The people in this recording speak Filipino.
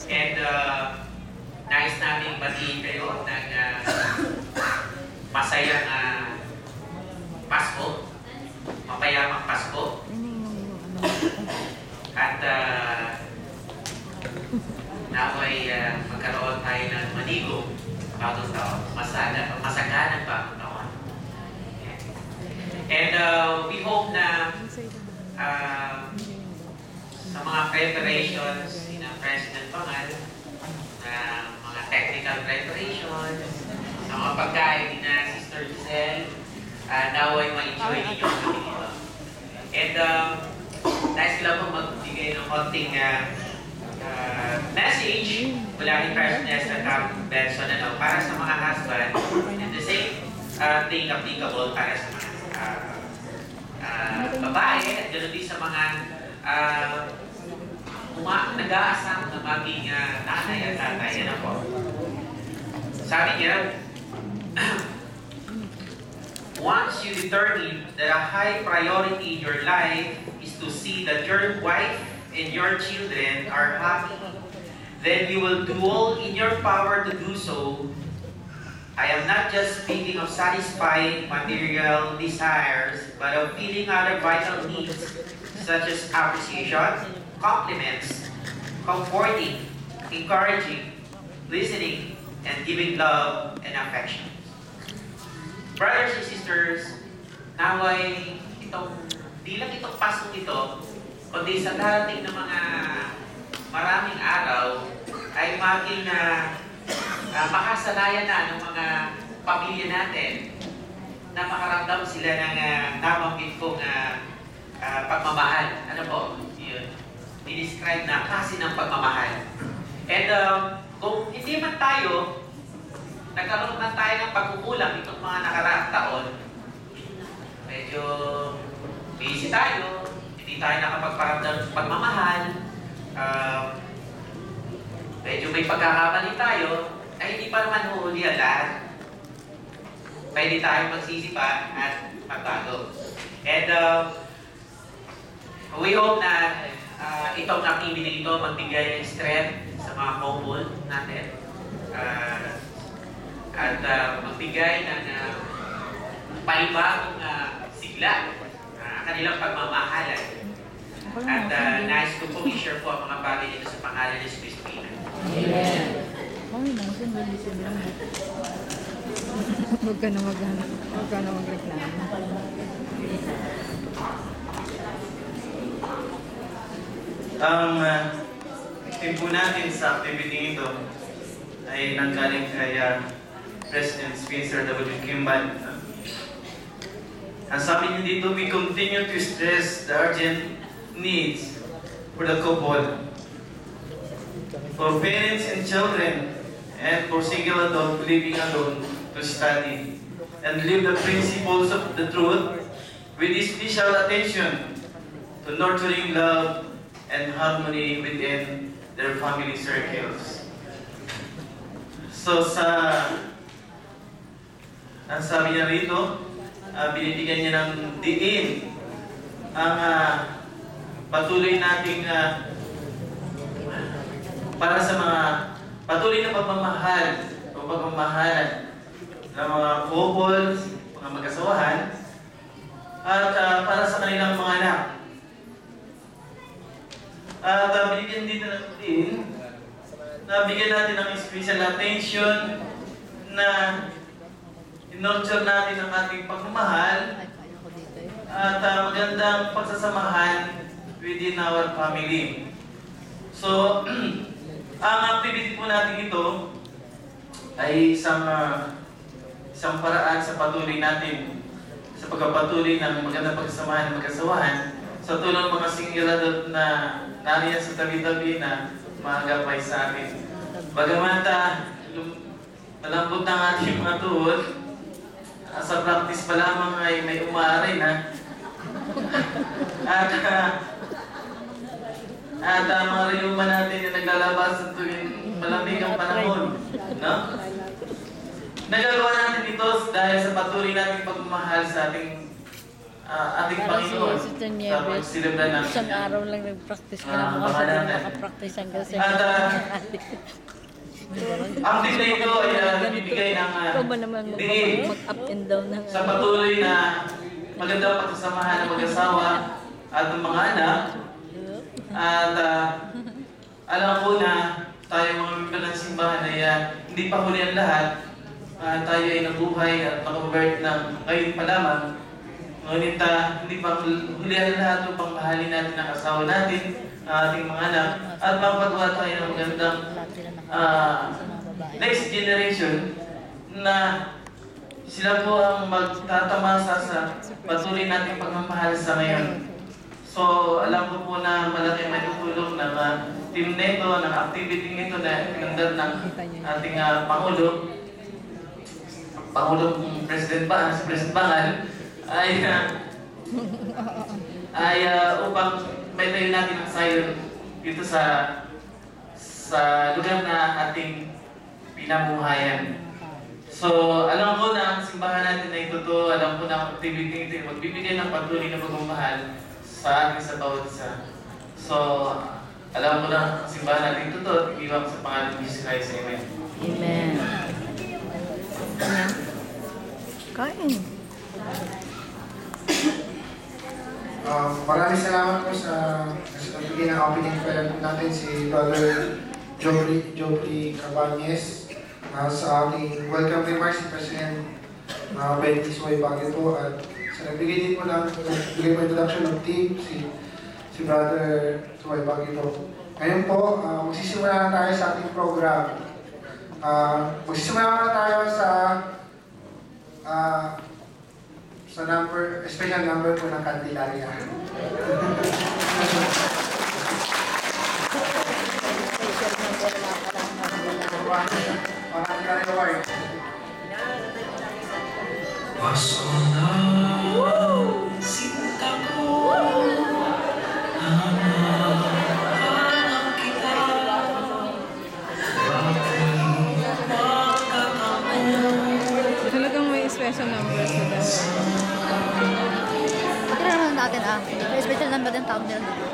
And nais namin batiin kayo ng masayang Pasko, mapayamang Pasko. At naway magkaroon tayo ng manigong bagong taon, masaganang bagong taon. And we hope na sa mga preparations ni President Pangal, mga technical preparations, sa mga pagkain ni Sister Giselle, naway ma-enjoy ninyo ang gabi ito. And nais ko lang po magbigay ng konting message mula ni President sa Camp Benson para sa mga husband, and the same thing applicable para sa mga babae, at ganoon din sa mga nag-aasang na maging nanay at tatay. Yan po. Sabi niya, once you determine that a high priority in your life is to see that your wife and your children are happy, then you will do all in your power to do so. I am not just speaking of satisfying material desires, but of feeling other vital needs, such as appreciation, compliments, comforting, encouraging, listening, and giving love and affection. Brothers and sisters, naway di lang itong Pasko ito, kundi sa darating ng mga maraming araw ay maging makasanayan na ng mga pamilya natin na makaramdam sila ng nabanggit kong pagmamahal. Ano po? Yun. I-describe na klase ng pagmamahal. And kung hindi man tayo, nagkaroon man tayo ng pagkukulang itong mga nakaraang taon, medyo busy tayo, hindi tayo nakapagparamdam ng pagmamahal, medyo may pagkakamali tayo, ay hindi pa naman huli ang lahat. Pwede tayo magsisipa at magbago. And we hope na itong activity ito magbigay ng strength sa mga couple natin. At magbigay ng panibagong sigla kanilang pagmamahalan. At nais ko pong i-share po ang mga bagay dito sa pangalan ni Kristo. Amen. Huwag ka na magreklamo. Ang tempo natin sa activity ito ay nanggaling kay President Spencer W. Kimball. Ang sabi niya dito, we continue to stress the urgent needs for the couple, for parents and children, and for single adults living alone to study and live the principles of the truth with special attention to nurturing love and harmony within their family circles. So ang sabi niya rito, binibigyan niya ng diin ang patuloy nating para sa mga patuloy na pagmamahal o pagmamahalan ng mga couples, mga mag-asawahan, at para sa kanilang mga anak. At binigyan dito din na bigyan natin ng special attention na in-nurture natin ang ating pagmamahal at magandang pagsasamahan within our family. So, ang activity po natin ito ay isang paraan sa patuloy natin sa pagpapatuloy ng magandang pagsasamahan ng mag-asawahan sa tulong ng mga single adult na nariyan sa tabi-tabi na maagapay sa atin. Bagamat malambot ang ating mga tuhod, sa practice pa lamang ay may umaaray na. At mga rayuma natin yung naglalabas sa tuwing malamig ang panahon. No? Nagagawa natin ito dahil sa patuloy nating pagmamahal sa ating ating Para Panginoon si sa Nieves, pagsilibran ng isang araw lang nag-practice ka na mga makasal na natin. makapractice hanggang sa At ang team na ito ay nagbibigay ng Ikaw ba naman diin mag-up and down ng sa patuloy na magandang pagsasamahan ng mag-asawa at ng mga anak. At alam ko na tayo mga membro ng simbahan ay hindi pa huli ang lahat. Tayo ay nabuhay at na-convert ng ngayon pa lamang. Ngunit hindi pa huli ang lahat upang mahalin natin ang asawa natin, ang ating mga anak, at mapagawa tayo ng magandang next generation na sila po ang magtatamasa sa patuloy nating pagmamahal sa ngayon. So, alam ko po na malaki may tutulong ng team nito, ng activity nito na pinagdad ng ating Pangulong President Bangal, si President Bangal, ay upang may tayo natin ang sayon dito sa lugar na ating pinamuhayan. So, alam ko na ang simbahan natin ay totoo, alam ko na ang activity ito ay magbibigay ng patuloy na pagmamahal sa atin sa bawat isa. So, alam ko na ang simbahan natin totoo at iwag sa pangalan ni Jesus Christ. Amen. Amen. Kain. Maraming salamat po sa nagbigay ng opening prayer natin si Brother Joffrey Cabañez. Sa ating welcome remarks si President Bentis Way Baguio po at sa nagbigay din po ng introduction ng team si Brother Way Baguio po. Ngayon po, magsisimula na tayo sa ating program. Magsisimula na tayo sa special number po ng Candelaria. Talagang may special number sila. Ito naman natin may special number din tawag nila dito.